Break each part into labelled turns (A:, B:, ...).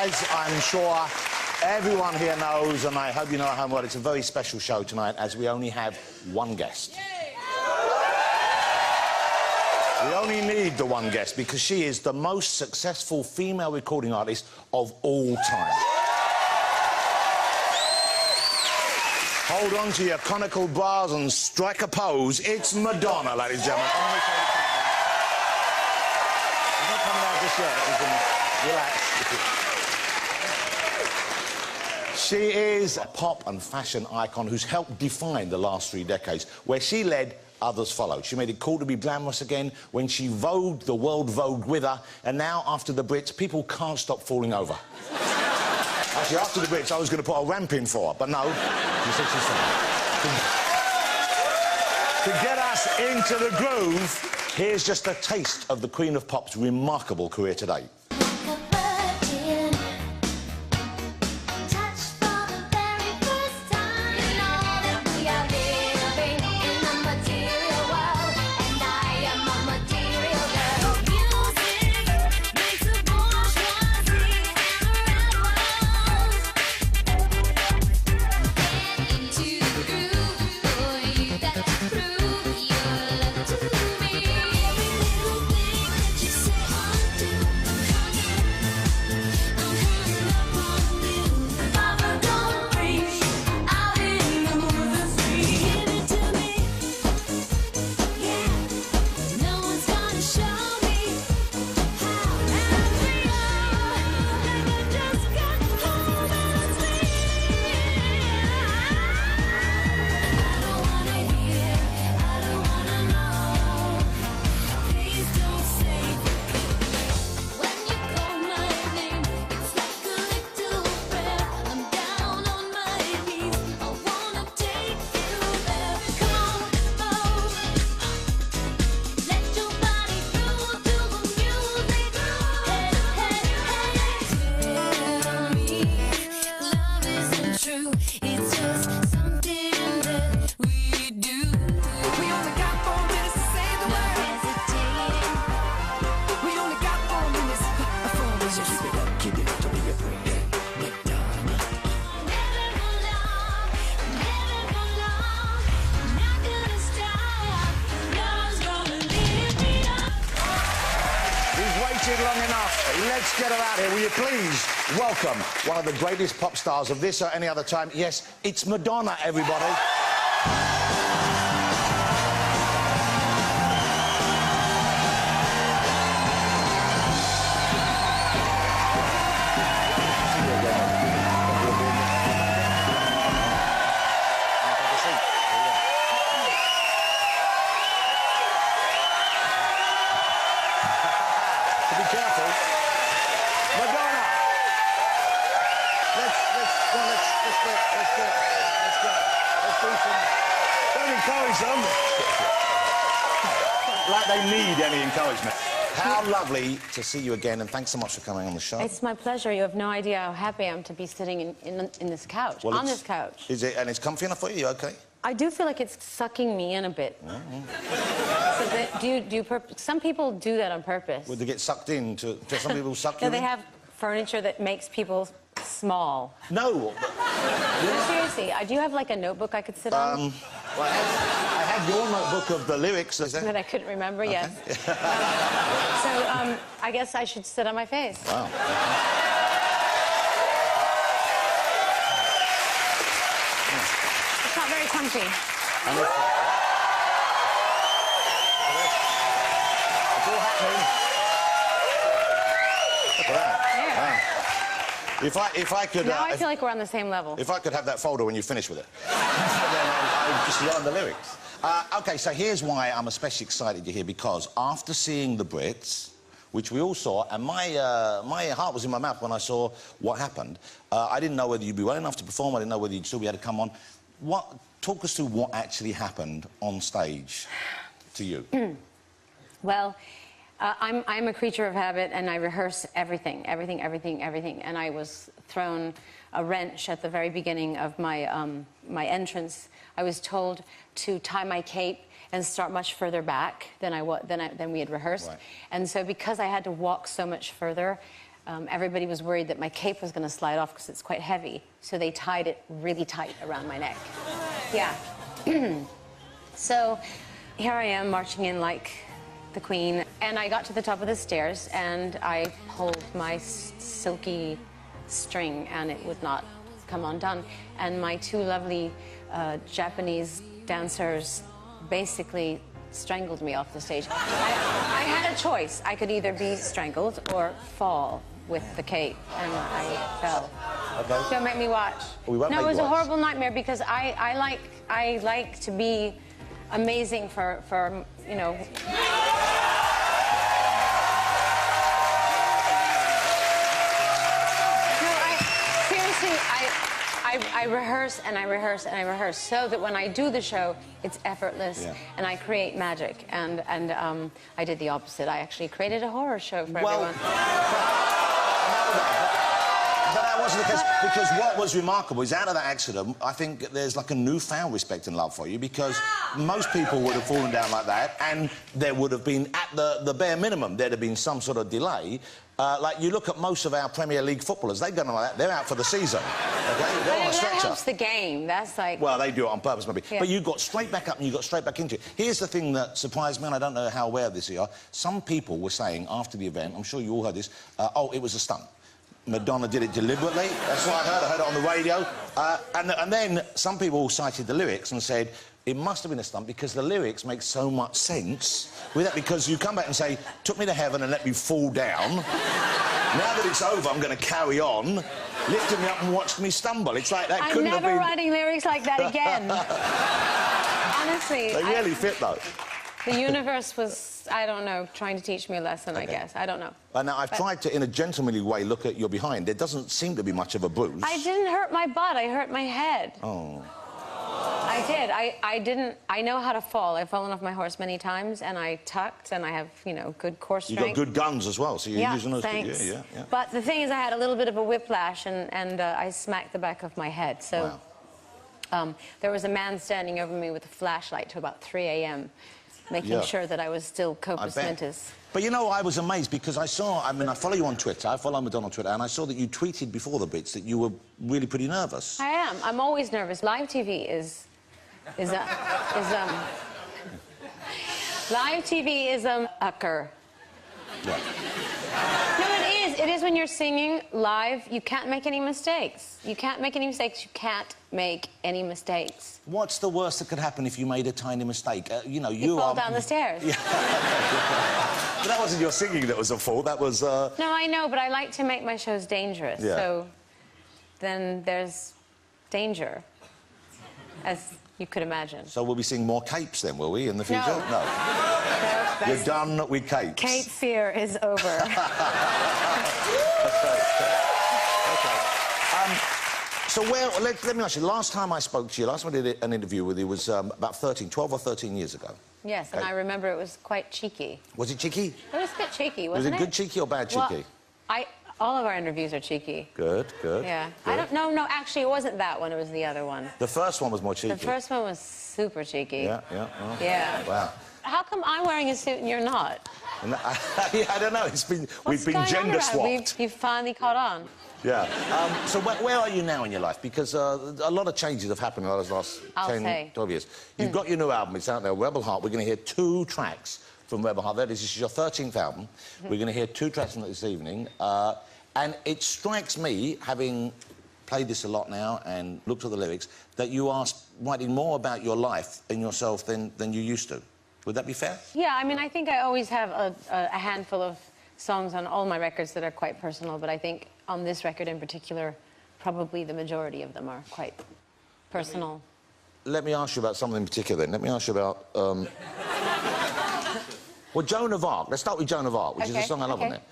A: as I'm sure everyone here knows, and I hope you know at home, well, it's a very special show tonight, as we only have one guest. We only need the one guest because she is the most successful female recording artist of all time. Hold on to your conical bars and strike a pose. It's Madonna, ladies and gentlemen. He's not coming out just yet. You can relax. She is a pop and fashion icon who's helped define the last 3 decades. Where she led, others followed. She made it cool to be glamorous again when she vogued, the world vogued with her, and now, after the Brits, people can't stop falling over. Actually, after the Brits, I was going to put a ramp in for her, but no. She said she's fine. To get us into the groove, here's just a taste of the Queen of Pop's remarkable career today. Long enough. Let's get her out here. Will you please welcome one of the greatest pop stars of this or any other time? Yes, it's Madonna, everybody. Be careful. Madonna! Let's do some... Don't encourage them. Like they need any encouragement. How lovely to see you again, and thanks so much for coming on the show.
B: It's my pleasure. You have no idea how happy I am to be sitting in this couch, well, on this couch.
A: Is it, and it's comfy enough for you? You okay?
B: I do feel like it's sucking me in a bit. So some people do that on purpose.
A: Would they get sucked in? Do some people suck you in?
B: They have furniture that makes people small.
A: No.
B: No, seriously, do you have like a notebook I could sit on?
A: Well, I had your notebook of the lyrics.
B: That I couldn't remember, okay. Yes. So I guess I should sit on my face.
A: Wow.
B: It's not very comfy.
A: It's all happening. Look at that.
B: Yeah.
A: Wow. If I could...
B: Now I feel like we're on the same level.
A: If I could have that folder when you finish with it. Then I would just learn the lyrics. OK, so here's why I'm especially excited you're here, because after seeing the Brits, which we all saw, and my heart was in my mouth when I saw what happened. I didn't know whether you'd be well enough to perform. I didn't know whether you'd still be able to come on. Talk us through what actually happened on stage to you.
B: Well, I'm a creature of habit, and I rehearse everything. And I was thrown a wrench at the very beginning of my my entrance. I was told to tie my cape and start much further back than we had rehearsed.
A: Right.
B: And so because I had to walk so much further, everybody was worried that my cape was going to slide off because it's quite heavy. So they tied it really tight around my neck. Yeah. So here I am marching in like the Queen. And I got to the top of the stairs and I pulled my silky string and it would not come undone. And my two lovely Japanese dancers basically strangled me off the stage. I had a choice. I could either be strangled or fall with the cape, and I fell.
A: Okay.
B: Don't make me watch.
A: We won't
B: no,
A: make
B: it was
A: you
B: a
A: watch.
B: horrible nightmare because I like to be amazing for you know. I rehearse and I rehearse and I rehearse so that when I do the show, it's effortless and I create magic. And I did the opposite. I actually created a horror show for everyone.
A: But that wasn't the case, because what was remarkable is out of that accident, I think there's like a newfound respect and love for you, because most people would have fallen down like that, and there would have been, at the bare minimum, there'd have been some sort of delay. Like, you look at most of our Premier League footballers, they've done like that, they're out for the season, okay? They're on a stretcher.
B: That helps the game, that's like...
A: Well, they do it on purpose, maybe.
B: Yeah.
A: But you got straight back up and you got straight back into it. Here's the thing that surprised me, and I don't know how aware of this you are. Some people were saying after the event, I'm sure you all heard this, oh, it was a stunt. Madonna did it deliberately. That's what I heard it on the radio. And then some people cited the lyrics and said it must have been a stunt because the lyrics make so much sense with that, because you come back and say, took me to heaven and let me fall down. Now that it's over, I'm going to carry on. Lifted me up and watched me stumble. It's like that couldn't have been...
B: I'm never writing lyrics like that again. Honestly.
A: They really fit, though.
B: The universe was, I don't know, trying to teach me a lesson, I guess. I don't know.
A: Now, I've tried to, in a gentlemanly way, look at your behind. There doesn't seem to be much of a bruise.
B: I didn't hurt my butt, I hurt my head.
A: Oh.
B: I did. I didn't... I know how to fall. I've fallen off my horse many times, and I tucked, and I have, you know, good core strength.
A: You've got good guns as well, so you're using those...
B: Thanks.
A: Yeah.
B: But the thing is, I had a little bit of a whiplash, and I smacked the back of my head, so...
A: Wow.
B: There was a man standing over me with a flashlight till about 3 a.m., making sure that I was still compos mentis.
A: But, you know, I was amazed because I saw... I mean, I follow you on Twitter, I follow Madonna on Twitter, and I saw that you tweeted before the bits that you were really pretty nervous.
B: I am. I'm always nervous. Live TV is live TV is ucker.
A: Yeah.
B: No, it is. It is when you're singing live. You can't make any mistakes. You can't make any mistakes. You can't make any mistakes.
A: What's the worst that could happen if you made a tiny mistake? You know,
B: you fall down the stairs.
A: Yeah. But that wasn't your singing that was at fault. That was...
B: No, I know, but I like to make my shows dangerous.
A: Yeah.
B: So then there's danger, as you could imagine.
A: So we'll be seeing more capes then, will we, in the future?
B: No.
A: You're done with capes.
B: Cape fear is over.
A: Okay. So, well, let me ask you, last time I spoke to you, last time I did an interview with you was about 12 or 13 years ago.
B: Yes, and I remember it was quite cheeky.
A: Was it cheeky?
B: It was a bit cheeky, wasn't it?
A: Was it good cheeky or bad cheeky?
B: Well, all of our interviews are cheeky.
A: Good.
B: Yeah.
A: Good.
B: No, actually, it wasn't that one, it was the other one.
A: The first one was more cheeky.
B: The first one was super cheeky.
A: Yeah.
B: Yeah.
A: Wow.
B: How come I'm wearing a suit and you're not?
A: I don't know. We've been gender swapped.
B: You've finally caught on.
A: Yeah. So where are you now in your life? Because a lot of changes have happened in the last 10, 12 years. You've got your new album. It's out there, Rebel Heart. We're going to hear 2 tracks from Rebel Heart. This is your 13th album. We're going to hear 2 tracks from it this evening. And it strikes me, having played this a lot now and looked at the lyrics, that you are writing more about your life and yourself than you used to. Would that be fair?
B: Yeah, I mean, I think I always have a handful of songs on all my records that are quite personal, but I think on this record in particular, probably the majority of them are quite personal.
A: Let me ask you about something in particular then. Let me ask you about... well, Joan of Arc. Let's start with Joan of Arc, which is a song I love on there.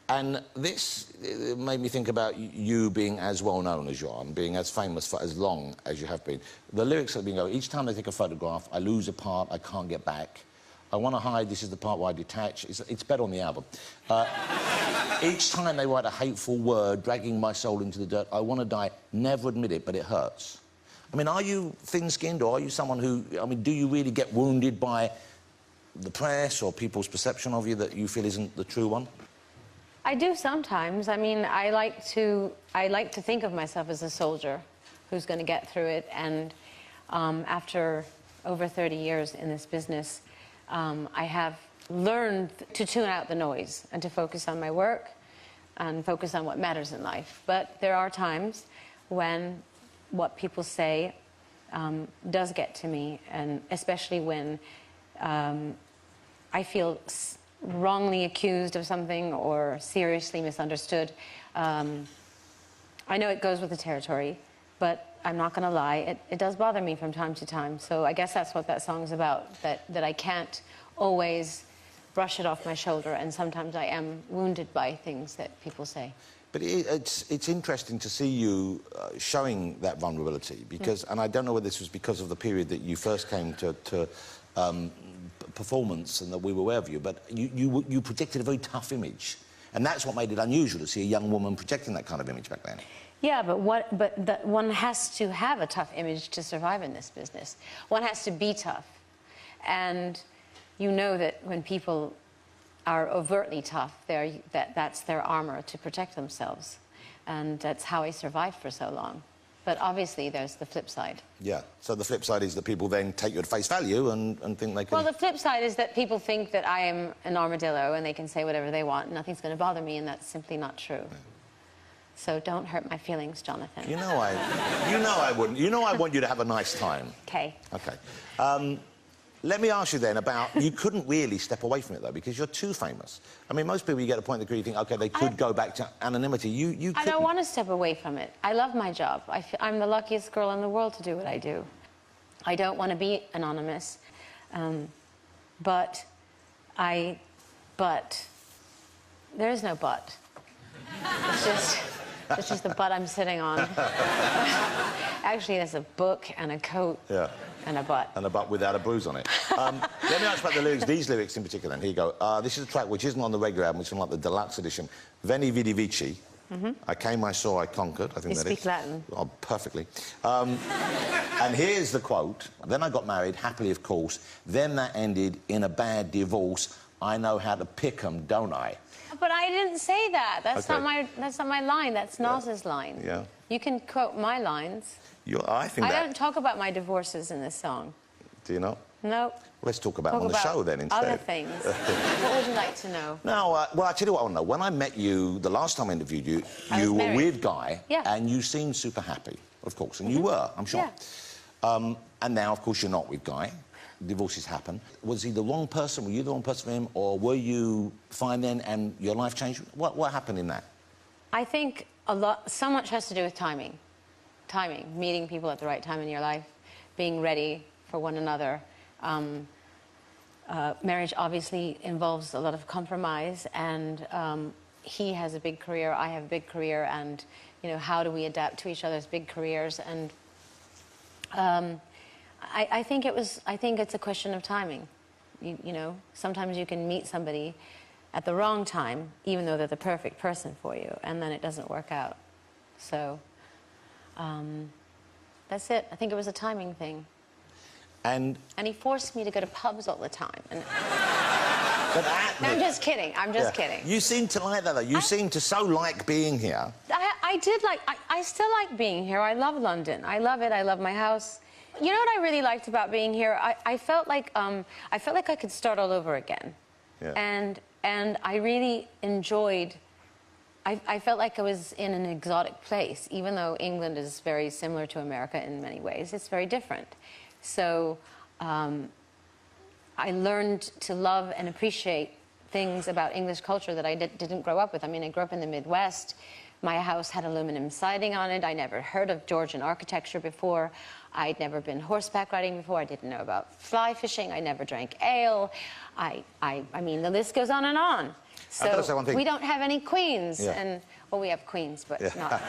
A: And this made me think about you being as well known as you are and being as famous for as long as you have been. The lyrics have been going, each time I take a photograph, I lose a part, I can't get back. I want to hide, this is the part where I detach. It's better on the album. Each time they write a hateful word, dragging my soul into the dirt, I want to die, never admit it, but it hurts. I mean, are you thin-skinned, or are you someone who... I mean, do you really get wounded by the press or people's perception of you that you feel isn't the true one?
B: I do sometimes. I mean, I like to think of myself as a soldier who's going to get through it. And after over 30 years in this business, I have learned to tune out the noise and to focus on my work and focus on what matters in life. But there are times when what people say does get to me, and especially when I feel wrongly accused of something or seriously misunderstood. I know it goes with the territory, but I'm not going to lie, it does bother me from time to time. So I guess that's what that song's about, that I can't always brush it off my shoulder, and sometimes I am wounded by things that people say.
A: But it's interesting to see you showing that vulnerability, because, and I don't know whether this was because of the period that you first came to performance and that we were aware of you, but you projected a very tough image, and that's what made it unusual to see a young woman projecting that kind of image back then.
B: Yeah, but one has to have a tough image to survive in this business. One has to be tough, and you know that when people are overtly tough, that's their armor to protect themselves, and that's how I survived for so long. But obviously, there's the flip side. Yeah,
A: so the flip side is that people then take you at face value and think they can...
B: Well, the flip side is that people think that I am an armadillo and they can say whatever they want, nothing's going to bother me, and that's simply not true. Yeah. So don't hurt my feelings, Jonathan.
A: You know I wouldn't. You know I want you to have a nice time.
B: OK.
A: OK. Let me ask you then about... You couldn't really step away from it, though, because you're too famous. I mean, most people, you get a point in the career, you think, OK, they could go back to anonymity. You couldn't.
B: I don't want to step away from it. I love my job. I'm the luckiest girl in the world to do what I do. I don't want to be anonymous. But there is no but. It's just the butt I'm sitting on. Actually, there's a book and a coat.
A: Yeah.
B: And a butt.
A: And a butt without a bruise on it. Let me ask about the lyrics, these lyrics in particular. Here you go. This is a track which isn't on the regular album, it's from like the deluxe edition. Veni Vidi Vici. I came, I saw, I conquered. I think
B: you
A: that is.
B: speak Latin.
A: Oh, perfectly. And here's the quote. Then I got married, happily of course. Then that ended in a bad divorce. I know how to pick 'em, don't I?
B: But I didn't say that. That's not my line. That's Nas's line.
A: Yeah.
B: You can quote my lines.
A: I
B: don't talk about my divorces in this song.
A: Do you not?
B: No.
A: Let's talk about them on the show then instead.
B: Other things. What would you like to know?
A: No, well, I tell you what I want to know. When I met you, the last time I interviewed you, you were with Guy, and you seemed super happy, of course, and you were, I'm sure. Yeah. And now, of course, you're not with Guy. Divorces happen. Was he the wrong person? Were you the wrong person for him? Or were you fine then and your life changed? What happened in that?
B: I think so much has to do with timing. Timing, meeting people at the right time in your life, being ready for one another. Marriage obviously involves a lot of compromise, and he has a big career, I have a big career, and you know, how do we adapt to each other's big careers? And I think it's a question of timing. You know, sometimes you can meet somebody at the wrong time, even though they're the perfect person for you, and then it doesn't work out. So that's it. I think it was a timing thing. And he forced me to go to pubs all the time. And I'm just kidding. I'm just kidding.
A: You seem to like that, though. You seem to so like being here.
B: I still like being here. I love London. I love it. I love my house. You know what I really liked about being here? I felt like I could start all over again. Yeah. And I really enjoyed... I felt like I was in an exotic place, even though England is very similar to America in many ways. It's very different. So I learned to love and appreciate things about English culture that I didn't grow up with. I mean, I grew up in the Midwest. My house had aluminum siding on it. I never heard of Georgian architecture before. I'd never been horseback riding before. I didn't know about fly fishing. I never drank ale. I mean, the list goes on and on. So
A: I've got to say one thing.
B: We don't have any queens, and well, we have queens, but not.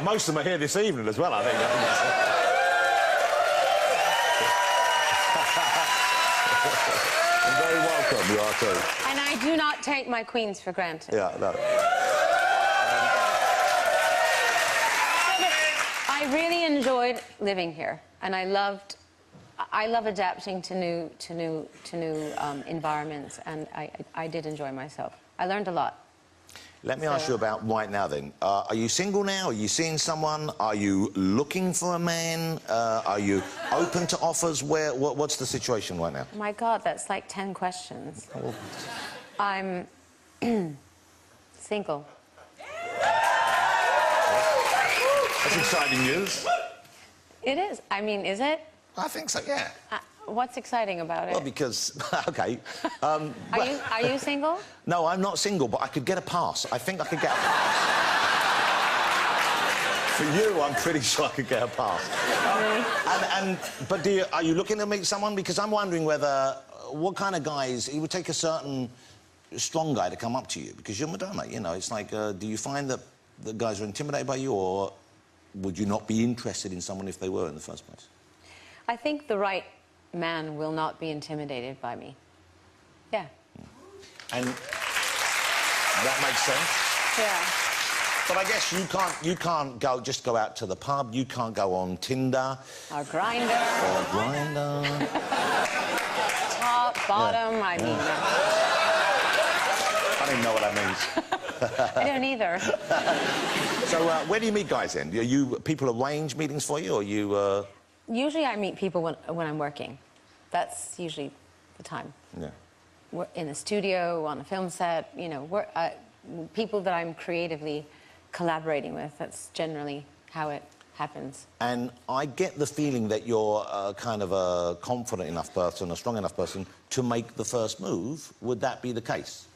A: Most of them are here this evening as well, I think. You're very welcome, you are too.
B: And I do not take my queens for granted.
A: Yeah, no.
B: I really enjoyed living here, and I love adapting to new environments, and I did enjoy myself. I learned a lot.
A: Let me ask you about right now, then. Are you single now? Are you seeing someone? Are you looking for a man? Are you open to offers? What's the situation right now?
B: My God, that's like 10 questions.
A: Oh.
B: I'm single.
A: That's exciting news.
B: It is. I mean, is it?
A: I think so, yeah.
B: What's exciting about it?
A: Well, because... OK.
B: Are you single?
A: No, I'm not single, but I could get a pass. I think I could get a pass. For you, I'm pretty sure I could get a pass. But are you looking to meet someone? Because I'm wondering whether... What kind of guys... It would take a certain strong guy to come up to you, because you're Madonna, you know. It's like, do you find that the guys are intimidated by you, or would you not be interested in someone if they were in the first place?
B: I think the right man will not be intimidated by me. Yeah.
A: And that makes sense.
B: Yeah.
A: But I guess you can't go out to the pub. You can't go on Tinder.
B: Or Grindr.
A: Or Grindr.
B: Top, bottom, I mean...
A: I don't even know what that means.
B: I don't either.
A: So, where do you meet guys then? People arrange meetings for you, or you...
B: Usually I meet people when I'm working. That's usually the time.
A: Yeah.
B: We're in the studio, on a film set, you know, people that I'm creatively collaborating with. That's generally how it happens.
A: And I get the feeling that you're kind of a confident enough person, a strong enough person, to make the first move. Would that be the case?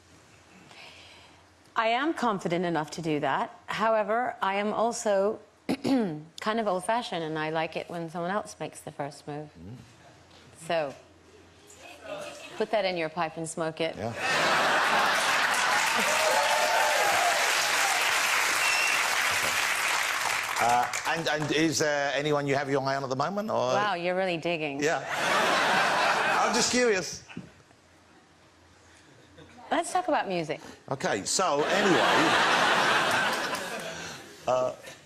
B: I am confident enough to do that. However, I am also kind of old-fashioned, and I like it when someone else makes the first move. So, put that in your pipe and smoke it.
A: Yeah. And is there anyone you have your eye on at the moment? Or...
B: Wow, you're really digging.
A: Yeah. I'm just curious.
B: Let's talk about music.
A: OK, so, anyway...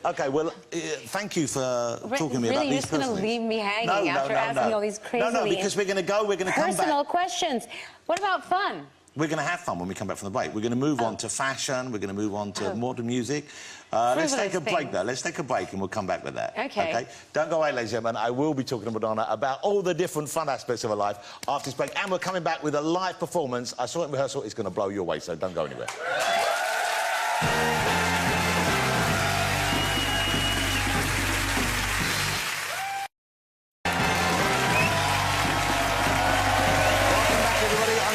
A: OK, well, thank you for talking to me about these.
B: Really, you're just going to leave me hanging after asking all these crazy...
A: No, because we're going to come back...
B: Personal questions. What about fun?
A: We're going to have fun when we come back from the break. We're going to move on to fashion. We're going to move on to more to music. Let's take a break, though. Let's take a break and we'll come back with that. OK. Don't go away, ladies and gentlemen. I will be talking to Madonna about all the different fun aspects of her life after this break. And we're coming back with a live performance. I saw it in rehearsal. It's going to blow you away, so don't go anywhere.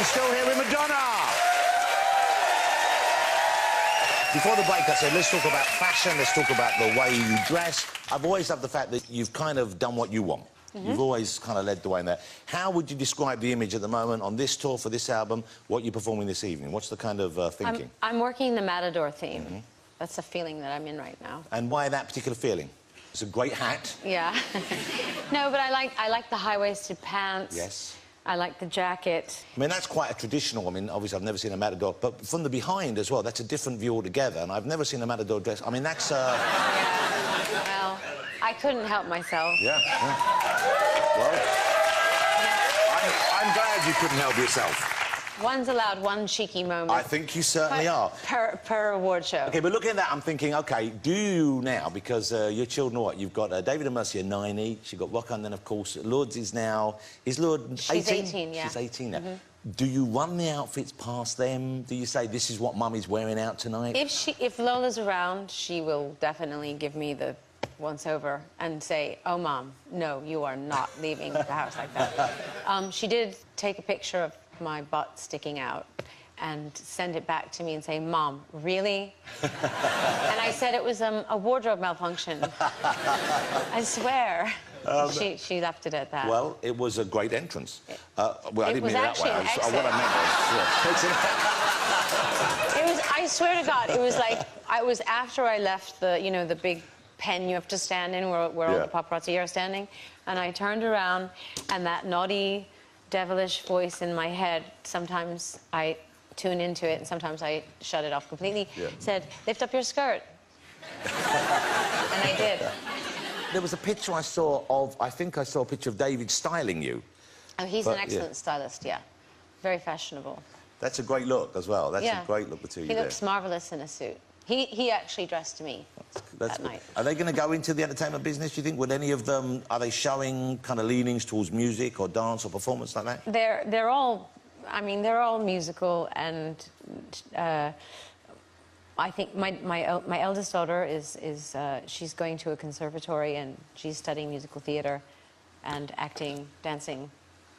A: Still here with Madonna. Before the break, I said, let's talk about fashion, let's talk about the way you dress. I've always loved the fact that you've kind of done what you want. You've always kind of led the way in there. How would you describe the image at the moment on this tour for this album, what you're performing this evening? What's the kind of thinking?
B: I'm working the Matador theme. That's the feeling that I'm in right now.
A: And why that particular feeling? It's a great hat.
B: Yeah. No, but I like the high-waisted pants.
A: Yes.
B: I like the jacket.
A: I mean, that's quite a traditional... I mean, obviously, I've never seen a Matador, but from the behind as well, that's a different view altogether, and I've never seen a Matador dress. I mean, that's...
B: Yeah. Well, I couldn't help myself.
A: Yeah. Well, I'm glad you couldn't help yourself.
B: One's allowed one cheeky moment.
A: I think you certainly are.
B: Per award show.
A: OK, but looking at that, I'm thinking, OK, do you now, because your children, what? You've got David and Mercy are 9 each, you've got Rocco, and then, of course, Lourdes is now... Is Lourdes 18?
B: She's 18, yeah.
A: She's 18 now. Do you run the outfits past them? Do you say, this is what Mummy's wearing out tonight?
B: If Lola's around, she will definitely give me the once-over and say, oh, Mom, no, you are not leaving the house like that. She did take a picture of my butt sticking out and send it back to me and say, Mom, really? And I said it was a wardrobe malfunction. I swear. She left it at that.
A: Well, it was a great entrance. Well, I didn't mean it that way. What I
B: meant was... I swear to God, it was like... It was after I left the, you know, the big pen you have to stand in where all the paparazzi are standing, and I turned around, and that naughty... devilish voice in my head, sometimes I tune into it and sometimes I shut it off completely, said, lift up your skirt. And I did.
A: There was a picture I saw of, I think I saw a picture of David styling you.
B: Oh, he's an excellent stylist, yeah. Very fashionable.
A: That's a great look as well. That's
B: Yeah.
A: a great look, the two of
B: He
A: you
B: looks marvellous in a suit. He actually dressed me
A: That's
B: that
A: good.
B: night.
A: Are they going to go into the entertainment business, do you think? Would any of them, are they showing kind of leanings towards music or dance or performance like that?
B: They're all, I mean, they're all musical, and I think my eldest daughter is she's going to a conservatory, and she's studying musical theatre and acting, dancing,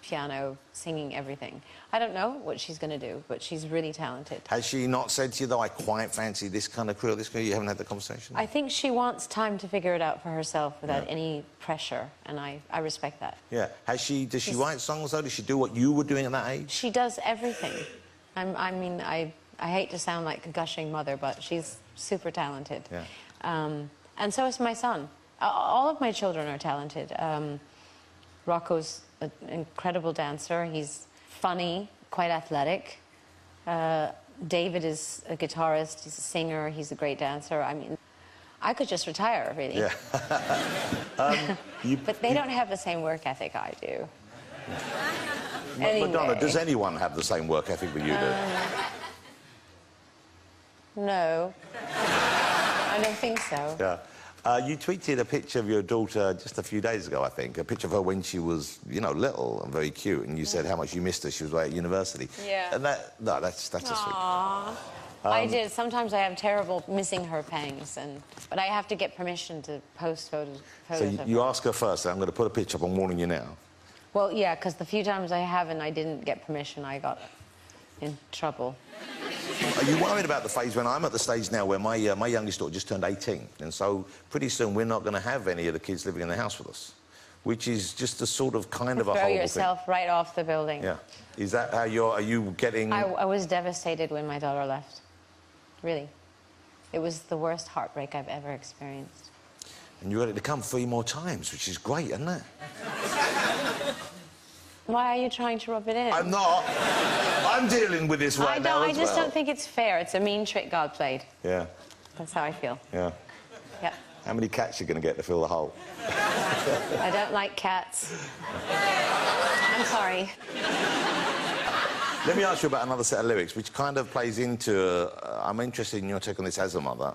B: piano, singing, everything. I don't know what she's going to do, but she's really talented.
A: Has she not said to you, though, I quite fancy this kind of career, this career? You haven't had the conversation?
B: I think she wants time to figure it out for herself without any pressure, and I respect that.
A: Yeah. Does she write songs, though? Does she do what you were doing at that age?
B: She does everything. I mean, I hate to sound like a gushing mother, but she's super talented.
A: Yeah.
B: And so is my son. All of my children are talented. Rocco's an incredible dancer. He's funny, quite athletic. David is a guitarist. He's a singer. He's a great dancer. I mean, I could just retire, really.
A: Yeah.
B: But they don't have the same work ethic I do. Anyway.
A: Madonna, does anyone have the same work ethic that you do?
B: No. I don't think so.
A: Yeah. You tweeted a picture of your daughter just a few days ago, I think, a picture of her when she was, you know, little and very cute, and you said how much you missed her. She was away at university.
B: Yeah.
A: And that's a sweet.
B: Aww. I did. Sometimes I have terrible missing her pangs, but I have to get permission to post photos
A: So
B: of
A: you
B: her.
A: ask her first. I'm going to put a picture up. I'm warning you now.
B: Well, yeah, because the few times I haven't, I didn't get permission. I got in trouble.
A: Are you worried about the phase when I'm at the stage now where my youngest daughter just turned 18, and so pretty soon we're not going to have any of the kids living in the house with us, which is just a sort of kind of a
B: Throw
A: horrible
B: yourself right off the building.
A: thing. Yeah. Is that how are you getting...
B: I was devastated when my daughter left. Really. It was the worst heartbreak I've ever experienced.
A: And you're ready to come 3 more times, which is great, isn't it?
B: Why are you trying to rub it in?
A: I'm not. I'm dealing with this right now
B: I
A: as
B: just
A: well.
B: don't think it's fair. It's a mean trick God played.
A: Yeah.
B: That's how I feel.
A: Yeah.
B: Yeah.
A: How many cats are you going to get to fill the hole?
B: I don't like cats. I'm sorry.
A: Let me ask you about another set of lyrics, which kind of plays into... I'm interested in your take on this as a mother,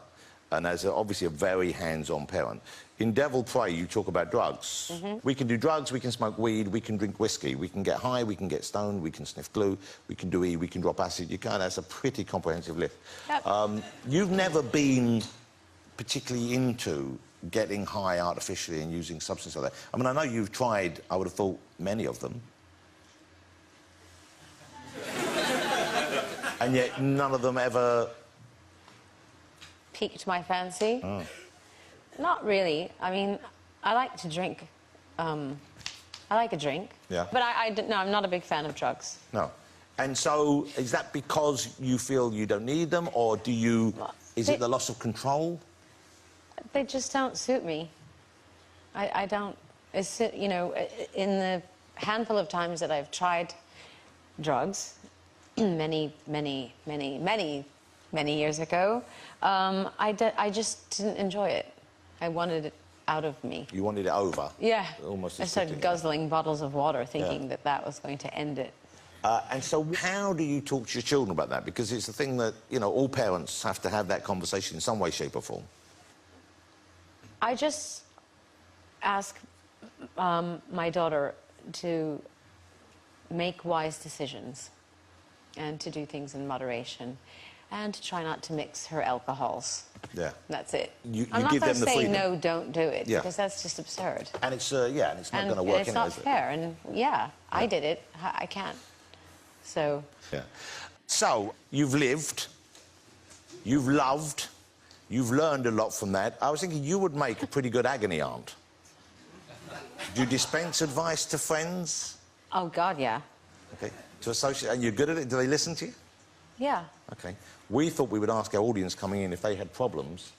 A: and as obviously a very hands-on parent. In Devil Pray, you talk about drugs. We can do drugs, we can smoke weed, we can drink whiskey, we can get high, we can get stoned, we can sniff glue, we can do E, we can drop acid. You can. That's a pretty comprehensive list.
B: Yep.
A: You've never been particularly into getting high artificially and using substances like that. I mean, I know you've tried, I would have thought, many of them. And yet none of them ever...
B: Piqued my fancy.
A: Oh.
B: Not really. I mean, I like to drink. I like a drink.
A: Yeah.
B: But no, I'm not a big fan of drugs.
A: No. And so, is that because you feel you don't need them, or do you... Is it the loss of control?
B: They just don't suit me. I don't... It's, you know, in the handful of times that I've tried drugs, many years ago, I just didn't enjoy it. I wanted it out of me.
A: You wanted it over?
B: Yeah.
A: Almost.
B: I started guzzling bottles of water, thinking that that was going to end it.
A: And so how do you talk to your children about that? Because it's a thing that, you know, all parents have to have that conversation in some way, shape or form.
B: I just ask my daughter to make wise decisions and to do things in moderation and to try not to mix her alcohols.
A: Yeah.
B: That's it.
A: You
B: I'm not
A: give
B: going
A: them
B: to
A: the
B: say,
A: freedom.
B: no, don't do it,
A: Yeah.
B: because that's just absurd.
A: And it's, yeah, and it's not going to work
B: and it's
A: anyway,
B: not
A: is it?
B: fair, and yeah, I did it. I can't. So...
A: Yeah. So, you've lived, you've loved, you've learned a lot from that. I was thinking you would make a pretty good agony aunt. Do you dispense advice to friends?
B: Oh, God, yeah.
A: Okay. To associate, and you're good at it? Do they listen to you?
B: Yeah.
A: Okay. We thought we would ask our audience coming in if they had problems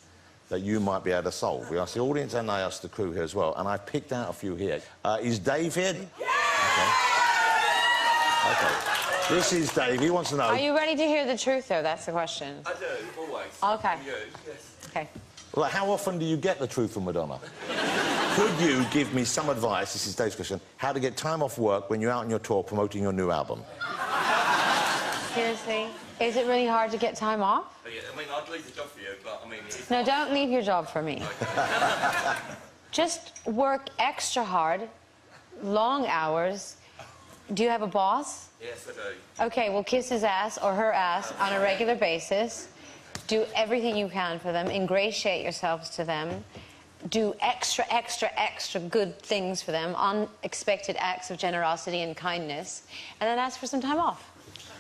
A: that you might be able to solve. We asked the audience and I asked the crew here as well, and I picked out a few here. Is Dave here? Yeah! Okay. This is Dave. He wants to know...
B: Are you ready to hear the truth, though? That's the question.
C: I do, always.
B: Okay.
C: From you, yes.
B: Okay.
A: Well, how often do you get the truth from Madonna? Could you give me some advice, this is Dave's question, how to get time off work when you're out on your tour promoting your new album?
B: Seriously? Is it really hard to get time off?
C: Yeah, I mean, I'd leave the job for you, but I mean...
B: No, don't leave your job for me. Just work extra hard, long hours. Do you have a boss?
C: Yes, I do.
B: Okay, well, kiss his ass or her ass on a regular basis. Do everything you can for them. Ingratiate yourselves to them. Do extra, extra, extra good things for them. Unexpected acts of generosity and kindness. And then ask for some time off.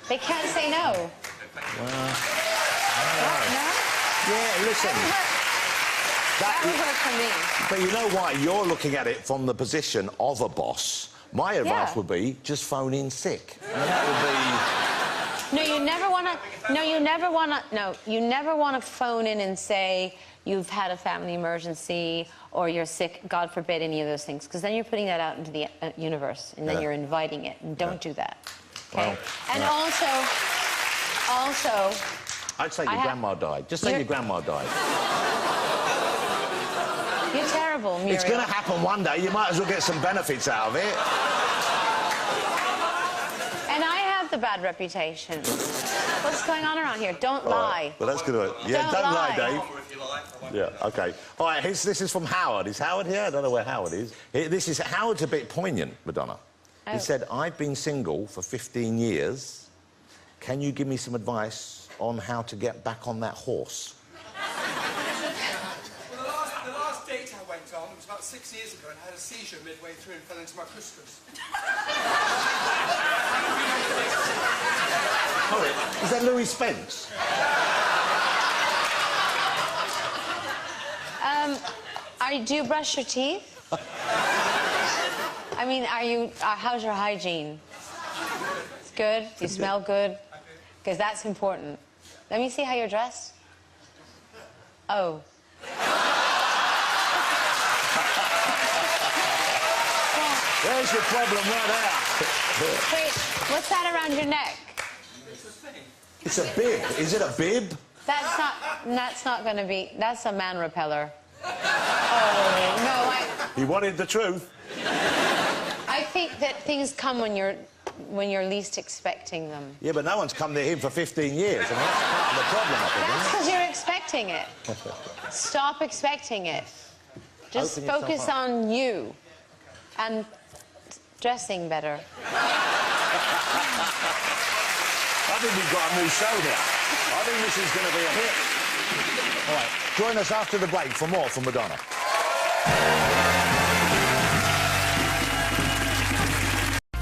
B: They can't say no.
A: Well,
B: No?
A: yeah, listen.
B: That would work for me.
A: But you know what? You're looking at it from the position of a boss. My advice would be just phone in sick. And that would be...
B: No, you never want to. No, you never want to. No, you never want to phone in and say you've had a family emergency or you're sick. God forbid any of those things, because then you're putting that out into the universe, and then you're inviting it. And don't do that. Okay.
A: Well,
B: and also,
A: I'd say your grandma died. Just say your grandma died.
B: You're terrible, Muriel.
A: It's going to happen one day. You might as well get some benefits out of it.
B: And I have the bad reputation. What's going on around here? Don't lie.
A: Well, that's good. Yeah, don't lie, Dave.
C: If you like, I won't.
A: Yeah, OK. All right, this is from Howard. Is Howard here? I don't know where Howard is. This is... Howard's a bit poignant, Madonna.
B: Oh.
A: He said, I've been single for 15 years. Can you give me some advice on how to get back on that horse?
D: Well, the last date I went on was about 6 years ago and had a seizure midway through and fell into my couscous.
A: Sorry, is that Louis Spence?
B: Do you brush your teeth? I mean, how's your hygiene? It's good? You smell good? Because that's important. Let me see how you're dressed. Oh.
A: There's your problem right there.
B: Wait, what's that around your neck?
A: It's a bib. Is it a bib?
B: That's not going to be... That's a man repeller. Oh, no,
A: He wanted the truth.
B: I think that things come when you're least expecting them.
A: Yeah, but no one's come near him for 15 years. I mean, that's part of the problem, I think,
B: That's
A: isn't
B: because you're expecting it. Stop expecting it. Just
A: Open yourself
B: focus
A: up.
B: on you and dressing better.
A: I think we've got a new show here. I think this is going to be a hit. All right, join us after the break for more from Madonna.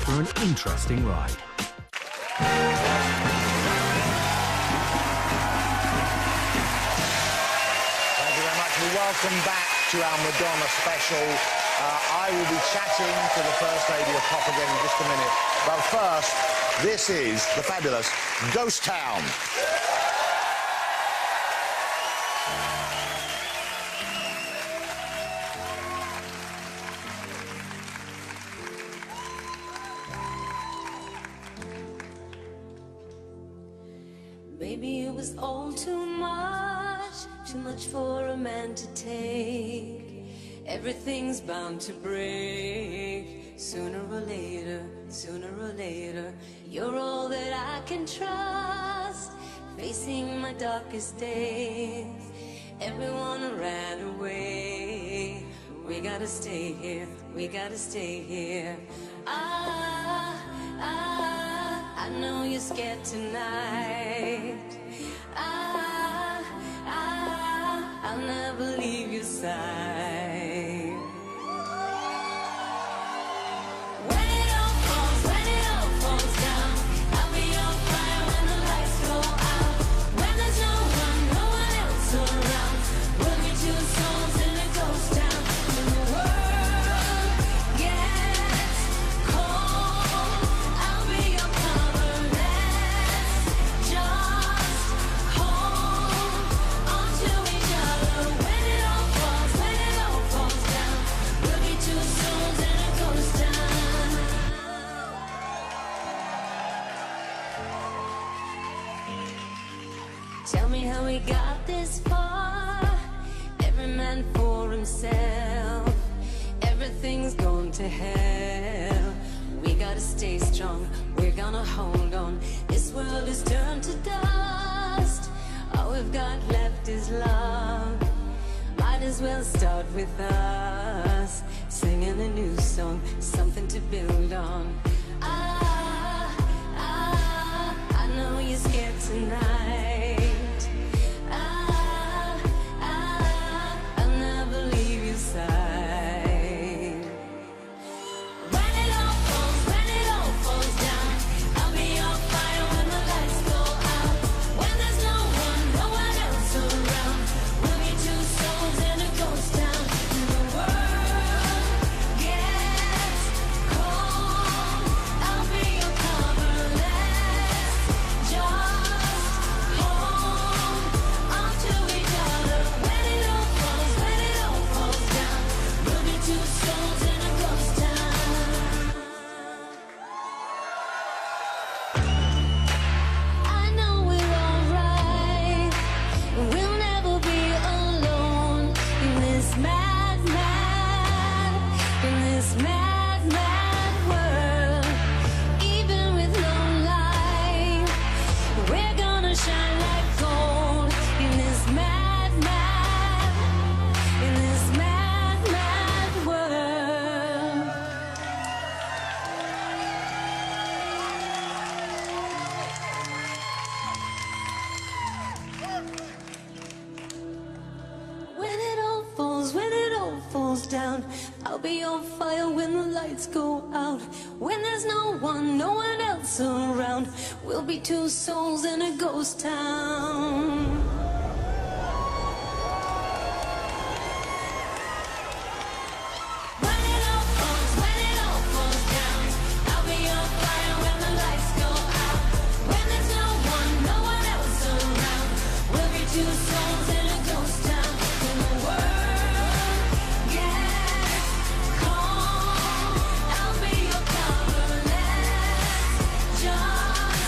E: For an interesting ride.
A: Thank you very much. Welcome back to our Madonna special. I will be chatting to the First Lady of Pop again in just a minute. But first, this is the fabulous Ghost Town.
F: Maybe it was all too much for a man to take. Everything's bound to break. Sooner or later, you're all that I can trust. Facing my darkest days, everyone ran away. We gotta stay here, I know you're scared tonight. I'll never leave your side. When it all falls down, I'll be on fire when the lights go out. When there's no one else around, we'll be two souls in a ghost town. When the world gets cold, I'll be your cover. Let's just hold on to each other. When it all falls down, we'll be two souls in a ghost town. Tell me how we got this far. Every man for himself. Everything's going to hell. We gotta stay strong. We're gonna hold on. This world is turned to dust. All we've got left is love. Might as well start with us, singing a new song, something to build on. I know you're scared tonight. I'll never leave your side. When it all falls down, I'll be on fire when the lights go out. When there's no one else around, we'll be two souls in a ghost town. And the world gets cold, I'll be your cover. Let's just hold on to each other. When it all falls down, we'll be two souls in a ghost town. I know we're alright. We'll never be alone in this mad world. Even with no light, we're gonna shine like gold in this mad world. When it all falls down, I'll be on fire when the lights go out. When there's no one else around, we'll be two souls in a ghost town. When it all falls down, I'll be on fire when the lights go out. When there's no one else around, we'll be two souls in a ghost town. When the world gets cold, I'll be your cover. Let's just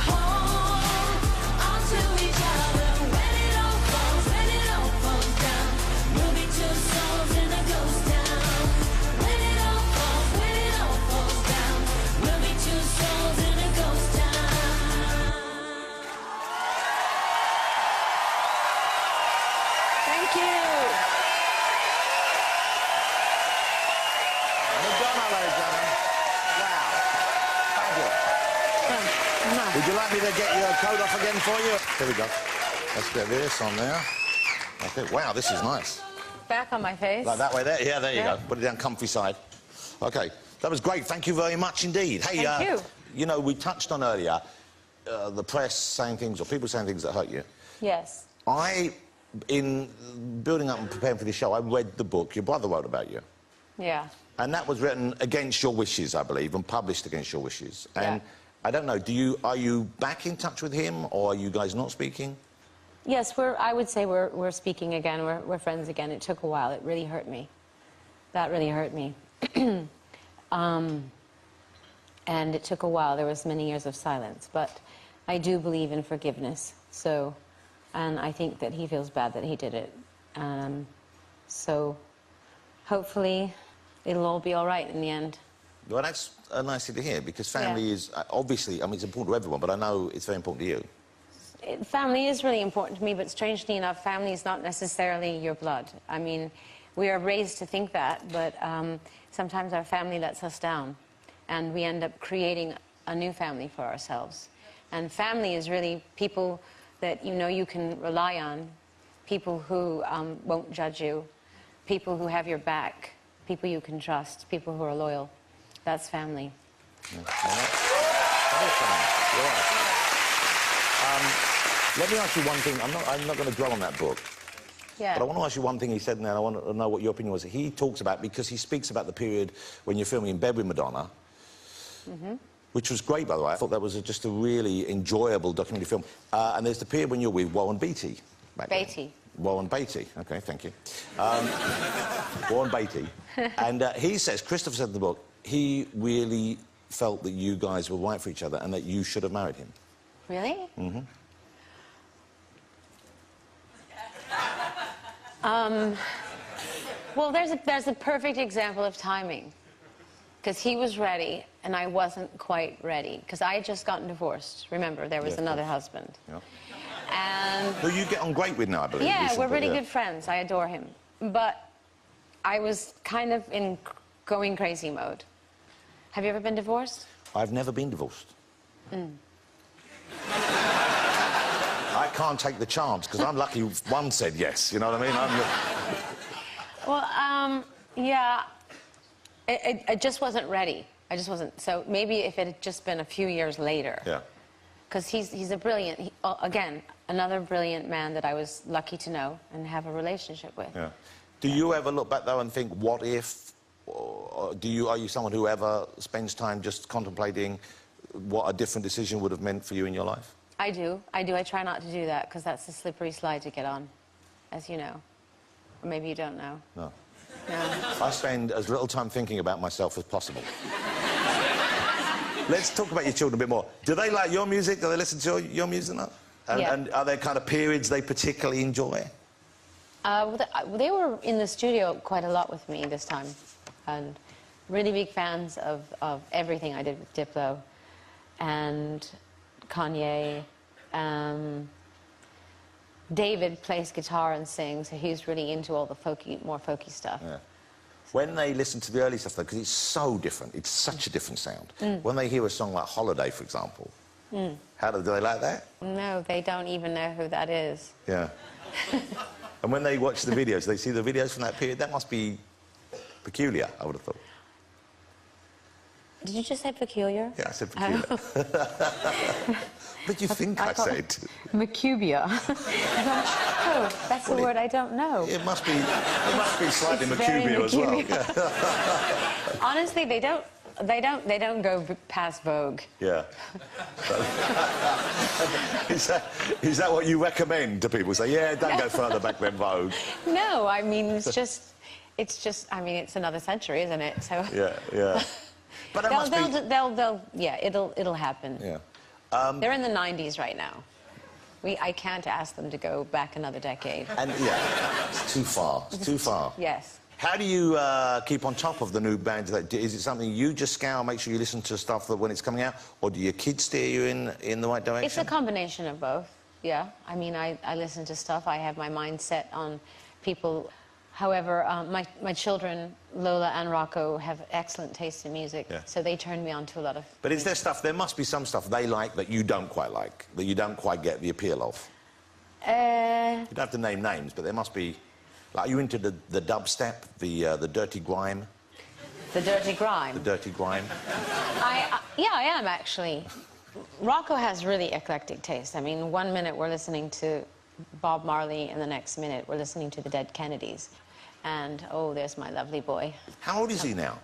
F: hold on to each other. When it all falls down, we'll be two souls in a ghost town. When it all falls down, we'll be two souls in a ghost town.
B: Thank you.
A: Madonna, ladies and gentlemen. Wow. Fabulous. Would you like me to get your coat off again for you? Here we go. Let's get this on there. Okay. Wow, this is nice.
B: Back on my face.
A: Like that way there? Yeah, there you
B: Yeah.
A: go. Put it down comfy side. Okay. That was great. Thank you very much indeed. Hey,
B: Thank you.
A: You know, we touched on earlier the press saying things or people saying things that hurt you.
B: Yes.
A: In building up and preparing for this show, I read the book your brother wrote about you.
B: Yeah.
A: And that was written against your wishes, I believe, and published against your wishes. And
B: Yeah.
A: I don't know, are you back in touch with him, or are you guys not speaking?
B: Yes, I would say we're speaking again. We're friends again. It took a while. It really hurt me. That really hurt me. And it took a while. There was many years of silence. But I do believe in forgiveness. So, and I think that he feels bad that he did it. So hopefully it'll all be all right in the end.
A: Well, that's nice to hear, because family is obviously, I mean, it's important to everyone, but I know it's very important to you.
B: Family is really important to me, but strangely enough, family is not necessarily your blood. I mean, we are raised to think that, but sometimes our family lets us down, and we end up creating a new family for ourselves. And family is really people that you know you can rely on, people who won't judge you, people who have your back, people you can trust, people who are loyal. That's family.
A: That is family. You're right. Let me ask you one thing. I'm not going to dwell on that book.
B: Yeah.
A: But I want to ask you one thing he said now. I want to know what your opinion was. He talks about, because he speaks about the period when you're filming in bed with Madonna, which was great, by the way. I thought that was just a really enjoyable documentary film. And there's the period when you're with Warren Beatty.
B: Beatty.
A: Warren Beatty. OK, thank you. Warren Beatty. And he says, Christopher said in the book, he really felt that you guys were right for each other and that you should have married him.
B: Really? Well, there's a perfect example of timing, because he was ready and I wasn't quite ready because I had just gotten divorced. Remember, there was
A: Yeah, of
B: another
A: course.
B: husband.
A: Yeah.
B: And
A: Who you get on great with now, I believe.
B: yeah, we're
A: recently,
B: really
A: yeah.
B: good friends. I adore him. But I was kind of in going crazy mode. Have you ever been divorced?
A: I've never been divorced.
B: Mm.
A: I can't take the chance because I'm lucky one said yes. You know what I mean?
B: Well, yeah, I just wasn't ready. I just wasn't. So maybe if it had just been a few years later.
A: Yeah.
B: Because he's a brilliant, again, another brilliant man that I was lucky to know and have a relationship with.
A: Yeah. Do you ever look back though and think, what if? Or are you someone who ever spends time just contemplating what a different decision would have meant for you in your life?
B: I do. I try not to do that because that's a slippery slide to get on, as you know. Or maybe you don't know.
A: No.
B: No.
A: I spend as little time thinking about myself as possible. Let's talk about your children a bit more. Do they like your music? Do they listen to your music now?
B: Yeah.
A: And are there kind of periods they particularly enjoy?
B: Well, they were in the studio quite a lot with me this time. And really big fans of everything I did with Diplo. And Kanye. David plays guitar and sings, so he's really into all the more folky stuff.
A: Yeah. When they listen to the early stuff, though, because it's so different, it's such a different sound. When they hear a song like Holiday, for example, how do they like that?
B: No, they don't even know who that is.
A: Yeah. And when they watch the videos, they see the videos from that period, that must be peculiar, I would have thought.
B: Did you just say peculiar?
A: Yeah, I said peculiar. What do you think I
B: thought-
A: said?
B: Macubia. Oh, that's a word I don't know.
A: It must be slightly
B: It's very
A: Macubia as well.
B: Macubia.
A: Yeah.
B: Honestly, they don't go past Vogue.
A: Yeah. Is that what you recommend to people? Say, yeah, don't go further back than Vogue.
B: No, I mean it's just, I mean it's another century, isn't it? So
A: Yeah, yeah. But that must be...
B: they'll yeah, it'll happen.
A: Yeah.
B: They're in the 90s right now. I can't ask them to go back another decade.
A: And yeah, it's too far. It's too far.
B: Yes.
A: How do you keep on top of the new bands? Is it something you just scour, make sure you listen to stuff that when it's coming out, or do your kids steer you in the right direction?
B: It's a combination of both. Yeah. I mean, I listen to stuff. I have my mind set on people. However, my children, Lola and Rocco, have excellent taste in music,
A: Yeah.
B: so they turn me on to a lot of...
A: But is there stuff, there must be some stuff they like that you don't quite like, that you don't quite get the appeal of? You don't have to name names, but there must be... Like, are you into the dubstep, the dirty grime?
B: The dirty grime.
A: The dirty grime?
B: Yeah, I am, actually. Rocco has really eclectic taste. I mean, 1 minute we're listening to Bob Marley, and the next minute we're listening to the Dead Kennedys. And, oh, there's my lovely boy.
A: How old is he now?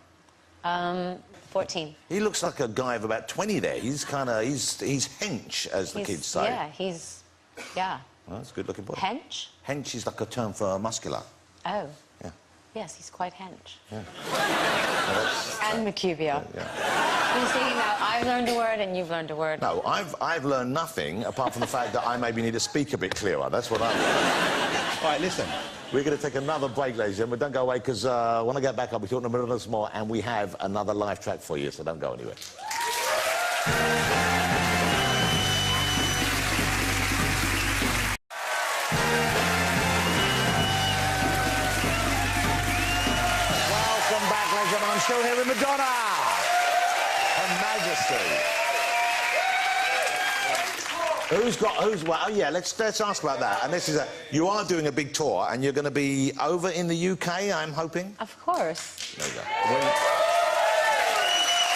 B: 14.
A: He looks like a guy of about 20 there. He's kind of... He's hench, as the kids say.
B: Yeah, yeah.
A: Well, that's a good-looking boy.
B: Hench?
A: Hench is like a term for muscular.
B: Oh.
A: Yeah.
B: Yes, he's quite hench.
A: Yeah.
B: And Macubia.
A: Yeah.
B: You see, now I've learned a word and you've learned a word.
A: No, I've learned nothing apart from the fact that I maybe need to speak a bit clearer. That's what I've learned. All right, listen. We're going to take another break, ladies and gentlemen. Don't go away, because when I get back, I'll be talking a minute more, and we have another live track for you, so don't go anywhere. Welcome back, ladies and gentlemen. I'm still here with Madonna. Her Majesty. Well, oh yeah, let's ask about that. And this is you are doing a big tour, and you're going to be over in the UK, I'm hoping?
B: Of course.
A: There you go.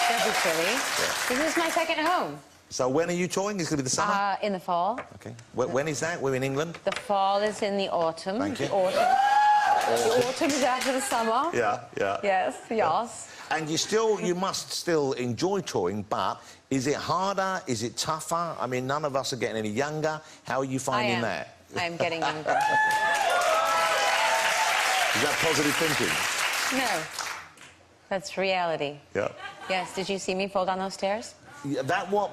B: Don't be silly.
A: Yeah.
B: This is my second home.
A: So when are you touring? Is it going to be the summer?
B: In the fall.
A: Okay. When is that? We're in England?
B: The fall is in the autumn.
A: Thank you.
B: The autumn. The autumn is after the summer.
A: Yeah, yeah.
B: Yes, yes.
A: And you must still enjoy touring, but is it harder? Is it tougher? I mean, none of us are getting any younger. How are you finding that?
B: I am getting younger.
A: Is that positive thinking?
B: No. That's reality.
A: Yeah.
B: Yes, did you see me fall down those stairs?
A: Yeah, that was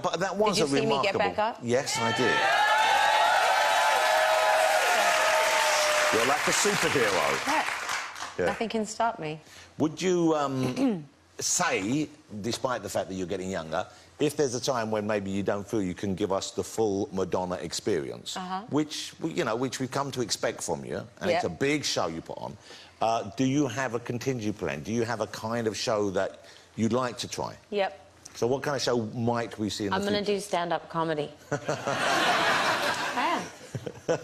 B: Did you
A: a
B: see
A: remarkable...
B: me get back up?
A: Yes, I did. You're like a superhero.
B: Yeah.
A: Yeah.
B: Nothing can stop me.
A: Would you... say, despite the fact that you're getting younger, if there's a time when maybe you don't feel you can give us the full Madonna experience, which we've come to expect from you, and it's a big show you put on, do you have a contingency plan? Do you have a kind of show that you'd like to try?
B: Yep.
A: So what kind of show might we see in the future?
B: I'm going to do stand-up comedy. I am.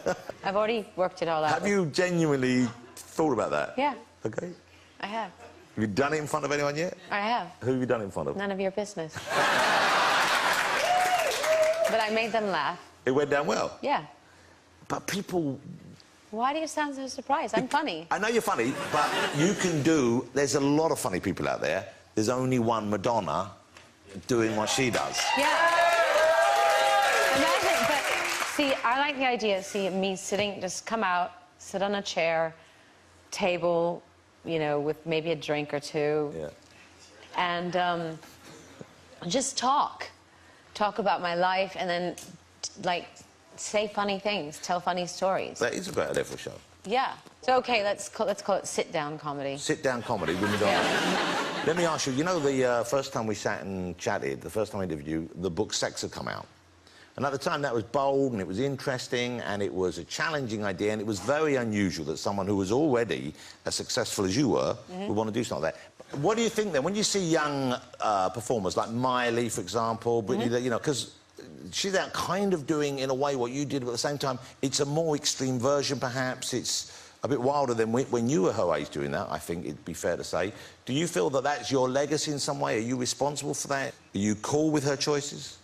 B: I've already worked it all out.
A: Have you genuinely thought about that?
B: Yeah.
A: Okay.
B: I have.
A: Have you done it in front of anyone yet?
B: I have.
A: Who have you done it in front of?
B: None of your business. But I made them laugh.
A: It went down well?
B: Yeah.
A: But people...
B: Why do you sound so surprised? I'm funny.
A: I know you're funny, but you can do... There's a lot of funny people out there. There's only one Madonna doing what she does.
B: Yeah. Imagine, but see, I like the idea, see, me sitting, just come out, sit on a chair, table, you know, with maybe a drink or two.
A: Yeah.
B: And just talk about my life, and then like say funny things, tell funny stories.
A: That is a great idea for a show.
B: Yeah. So okay, let's call it sit-down comedy.
A: Sit-down comedy with Madonna.
B: Yeah.
A: Let me ask you, you know, the first time we sat and chatted, the first time I interviewed you, the book Sex had come out. And at the time, that was bold, and it was interesting, and it was a challenging idea, and it was very unusual that someone who was already as successful as you were would want to do something like that. What do you think, then, when you see young performers like Miley, for example, Britney, you know, because she's out kind of doing, in a way, what you did, but at the same time, it's a more extreme version, perhaps. It's a bit wilder than when you were her age doing that, I think it'd be fair to say. Do you feel that that's your legacy in some way? Are you responsible for that? Are you cool with her choices?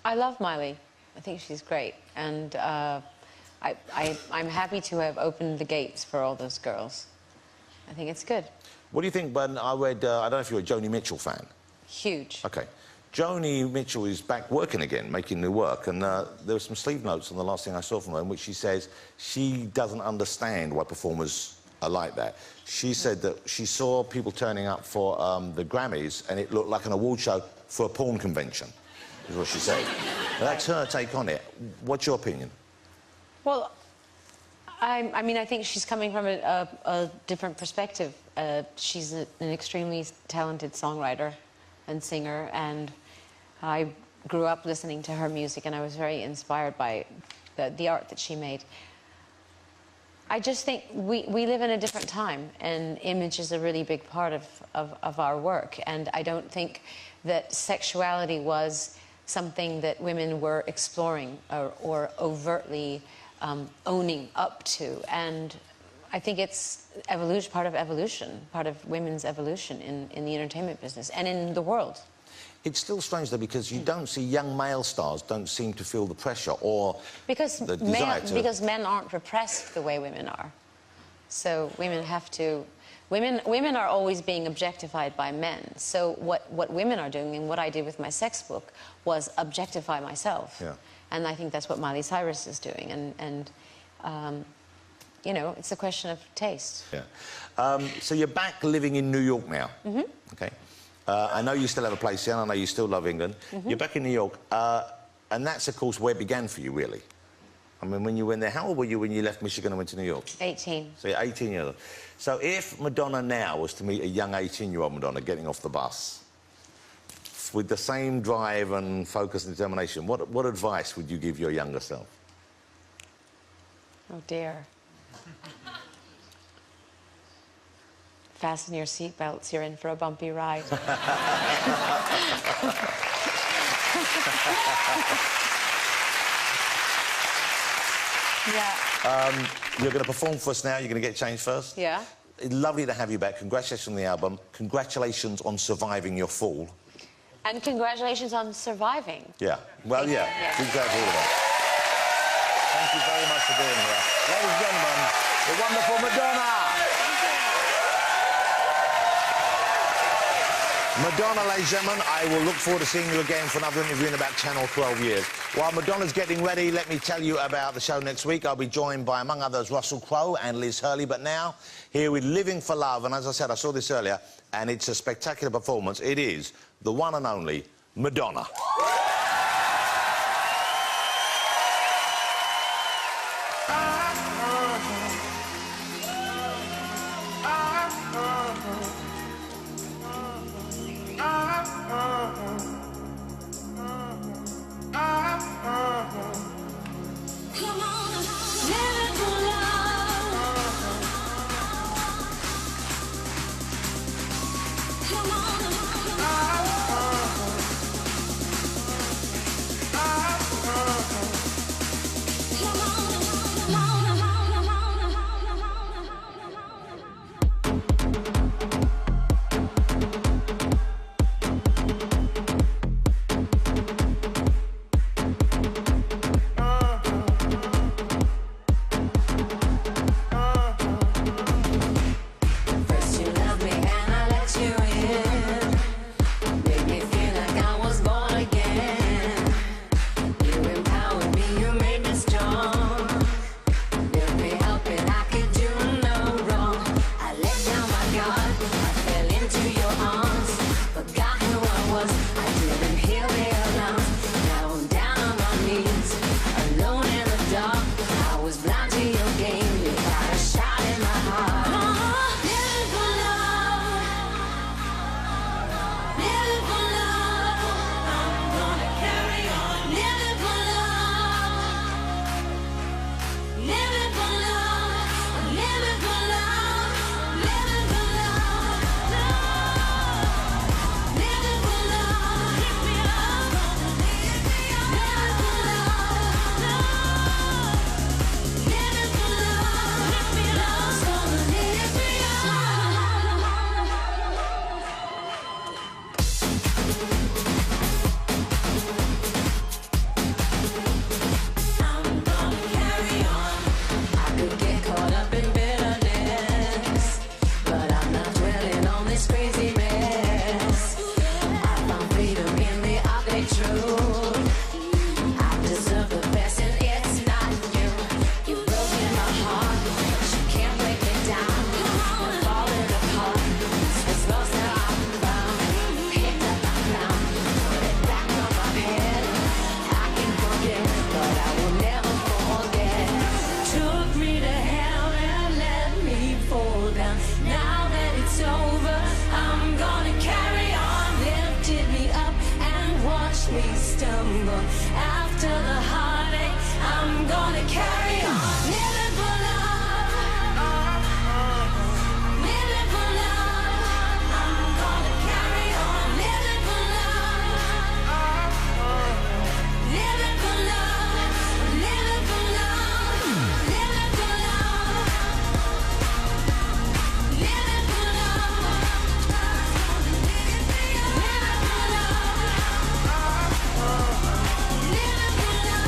B: I love Miley. I think she's great, and I'm happy to have opened the gates for all those girls. I think it's good.
A: What do you think, when I read, I don't know if you're a Joni Mitchell fan.
B: Huge.
A: OK. Joni Mitchell is back working again, making new work, and there were some sleeve notes on the last thing I saw from her in which she says she doesn't understand why performers are like that. She said that she saw people turning up for the Grammys, and it looked like an award show for a porn convention, is what she said. That's her take on it. What's your opinion?
B: Well, I mean, I think she's coming from a different perspective. She's an extremely talented songwriter and singer, and I grew up listening to her music, and I was very inspired by the art that she made. I just think we live in a different time, and image is a really big part of our work, and I don't think that sexuality was something that women were exploring or overtly owning up to. And I think it's evolution, part of women's evolution in the entertainment business and in the world.
A: It's still strange, though, because you don't see young male stars don't seem to feel the pressure or the desire to...
B: Because men aren't repressed the way women are. So women have to... Women are always being objectified by men. So what women are doing, and what I did with my sex book, was objectify myself.
A: Yeah.
B: And I think that's what Miley Cyrus is doing. And you know, it's a question of taste.
A: Yeah. So you're back living in New York now. OK. I know you still have a place here, and I know you still love England. You're back in New York, and that's, of course, where it began for you, really. I mean, when you went there, how old were you when you left Michigan and went to New York?
B: 18.
A: So you're 18 years old. So if Madonna now was to meet a young 18-year-old Madonna getting off the bus, with the same drive and focus and determination, what advice would you give your younger self?
B: Oh, dear. Fasten your seatbelts, you're in for a bumpy ride. Yeah.
A: You're going to perform for us now. You're going to get changed first.
B: Yeah.
A: It's lovely to have you back. Congratulations on the album. Congratulations on surviving your fall.
B: And congratulations on surviving.
A: Yeah. Well, yeah. Big shout out to all of us. Thank you very much for being here. Ladies and gentlemen, the wonderful Madonna. Madonna, ladies and gentlemen, I will look forward to seeing you again for another interview in about 10 or 12 years. While Madonna's getting ready, let me tell you about the show next week. I'll be joined by, among others, Russell Crowe and Liz Hurley. But now, here with Living for Love, and as I said, I saw this earlier, and it's a spectacular performance. It is the one and only Madonna.
F: First you loved me and I let you in. Made me feel like I was born again. You empowered me, you made me strong. Built me up and I could do no wrong. I let down my guard, I fell into your arms. Forgot who I was, I didn't hear the alarms. Now I'm down on my knees, alone in the dark. I was blind to your game, you got a shot in my heart. Living for love, living for love. I'm gonna carry on. Living for love, living for love, living for love, living for love, living for love. Lift me up, living for love, living for love. Lift me up, gonna lift me I'm gonna carry on. I could get caught up in bitterness, but I'm not dwelling on this crazy mess. I found freedom in the ugly truth. I deserve the best and it's not you. You've broken my heart, but you can't break me down. I'm falling apart. This was lost, now I'm found. Picked up my crown, put it back on my head. I can forget, but I will never forget. Took me to hell and let me fall down. Now that it's over, I'm gonna carry on. Lifted me up and watched me stumble. After the heartache, I'm gonna carry on. Living for love, living for love. I'm gonna carry on. Living for love, living for love, living for love, living for love, living for love, love's gonna lift me lift me up, lift me up, love's gonna lift me up. Lift me up,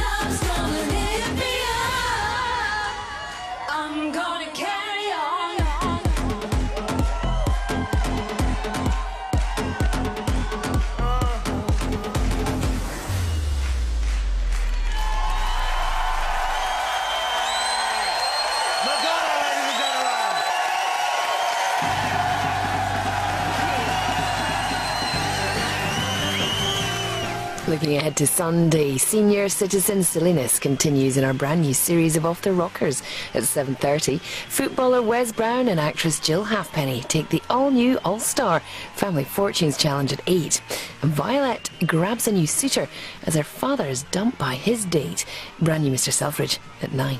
F: love's gonna lift me up. I'm gonna carry on.
A: Madonna, ladies and gentlemen.
G: Looking ahead to Sunday, senior citizen silliness continues in our brand new series of Off the Rockers at 7:30. Footballer Wes Brown and actress Jill Halfpenny take the all-new All-Star Family Fortunes Challenge at 8. And Violet grabs a new suitor as her father is dumped by his date. Brand new Mr. Selfridge at 9.